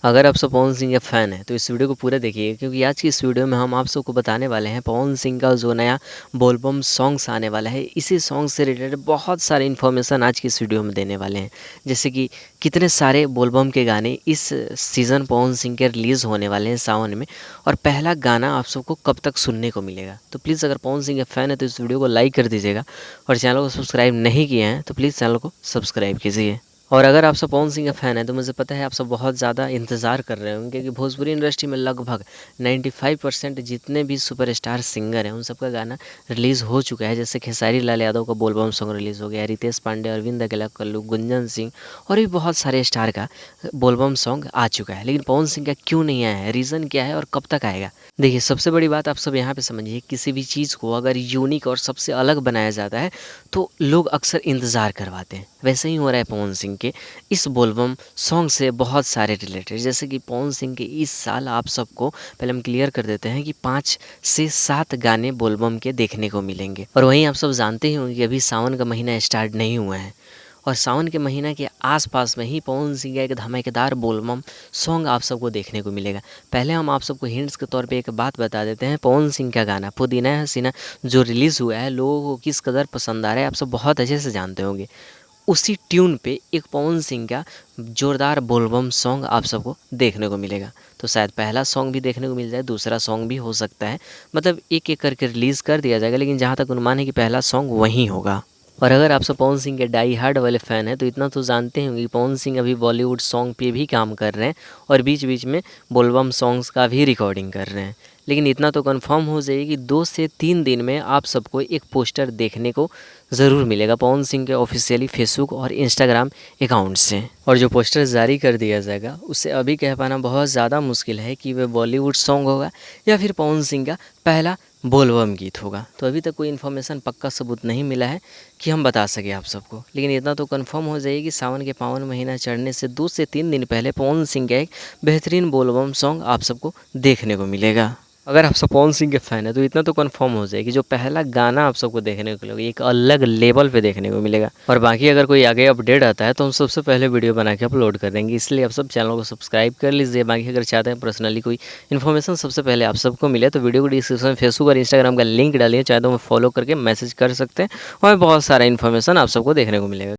अगर आप सब पवन सिंह के फ़ैन हैं तो इस वीडियो को पूरा देखिए, क्योंकि आज की इस वीडियो में हम आप सबको बताने वाले हैं पवन सिंह का जो नया बोलबम सॉन्ग्स आने वाला है। इसी सॉन्ग से रिलेटेड बहुत सारे इन्फॉर्मेशन आज की इस वीडियो में देने वाले हैं, जैसे कि कितने सारे बोलबम के गाने इस सीज़न पवन सिंह के रिलीज़ होने वाले हैं सावन में, और पहला गाना आप सबको कब तक सुनने को मिलेगा। तो प्लीज़ अगर पवन सिंह के फ़ैन है तो इस वीडियो को लाइक कर दीजिएगा, और चैनल को सब्सक्राइब नहीं किए हैं तो प्लीज़ चैनल को सब्सक्राइब कीजिए। और अगर आप सब पवन सिंह का फ़ैन है तो मुझे पता है आप सब बहुत ज़्यादा इंतज़ार कर रहे होंगे, क्योंकि भोजपुरी इंडस्ट्री में लगभग 95% जितने भी सुपरस्टार सिंगर हैं उन सब का गाना रिलीज़ हो चुका है। जैसे खेसारी लाल यादव का बोलबम सॉन्ग रिलीज़ हो गया, रितेश पांडे, अरविंद अकेला, कल्लू, गुंजन सिंह और भी बहुत सारे स्टार का बोलबम सॉन्ग आ चुका है। लेकिन पवन सिंह का क्यों नहीं आया है, रीज़न क्या है और कब तक आएगा? देखिए, सबसे बड़ी बात आप सब यहाँ पे समझिए, किसी भी चीज़ को अगर यूनिक और सबसे अलग बनाया जाता है तो लोग अक्सर इंतज़ार करवाते हैं। वैसे ही हो रहा है पवन सिंह के इस बोलबम सॉन्ग से बहुत सारे रिलेटेड। जैसे कि पवन सिंह के इस साल आप सबको पहले हम क्लियर कर देते हैं कि 5 से 7 गाने बोलबम के देखने को मिलेंगे। और वहीं आप सब जानते ही होंगे कि अभी सावन का महीना स्टार्ट नहीं हुआ है, और सावन के महीना के आसपास में ही पवन सिंह का एक धमाकेदार बोलबम सॉन्ग आप सबको देखने को मिलेगा। पहले हम आप सबको हिंट्स के तौर पे एक बात बता देते हैं, पवन सिंह का गाना पुदीना हसीना जो रिलीज़ हुआ है लोगों को किस कदर पसंद आ रहा है आप सब बहुत अच्छे से जानते होंगे। उसी ट्यून पे एक पवन सिंह का ज़ोरदार बोलबम सॉन्ग आप सबको देखने को मिलेगा। तो शायद पहला सॉन्ग भी देखने को मिल जाए, दूसरा सॉन्ग भी हो सकता है, मतलब एक-एक करके रिलीज़ कर दिया जाएगा, लेकिन जहाँ तक अनुमान है कि पहला सॉन्ग वहीं होगा। और अगर आप सब पवन सिंह के डाई हार्ड वाले फ़ैन हैं तो इतना तो जानते होंगे कि पवन सिंह अभी बॉलीवुड सॉन्ग पे भी काम कर रहे हैं और बीच-बीच में बोलबम सॉन्ग्स का भी रिकॉर्डिंग कर रहे हैं। लेकिन इतना तो कंफर्म हो जाइए कि 2 से 3 दिन में आप सबको एक पोस्टर देखने को ज़रूर मिलेगा पवन सिंह के ऑफिशियली फेसबुक और इंस्टाग्राम अकाउंट से। और जो पोस्टर जारी कर दिया जाएगा उससे अभी कह पाना बहुत ज़्यादा मुश्किल है कि वह बॉलीवुड सॉन्ग होगा या फिर पवन सिंह का पहला बोलबम गीत होगा। तो अभी तक कोई इन्फॉर्मेशन पक्का सबूत नहीं मिला है कि हम बता सकें आप सबको, लेकिन इतना तो कंफर्म हो जाइए कि सावन के पावन महीना चढ़ने से 2 से 3 दिन पहले पवन सिंह का एक बेहतरीन बोलबम सॉन्ग आप सबको देखने को मिलेगा। अगर आप सब पवन सिंह के फ़ैन हैं तो इतना तो कंफर्म हो जाए कि जो पहला गाना आप सबको देखने को मिलेगा एक अलग लेवल पे देखने को मिलेगा। और बाकी अगर कोई आगे अपडेट आता है तो हम सबसे पहले वीडियो बना के अपलोड कर देंगे, इसलिए आप सब चैनल को सब्सक्राइब कर लीजिए। बाकी अगर चाहते हैं पर्सनली कोई इन्फॉर्मेशन सबसे पहले आप सबको मिले तो वीडियो को डिस्क्रिप्शन में फेसबुक और इंस्टाग्राम का लिंक डालिए, चाहे तो मैं फॉलो करके मैसेज कर सकते हैं, और बहुत सारा इन्फॉर्मेशन आप सबको देखने को मिलेगा।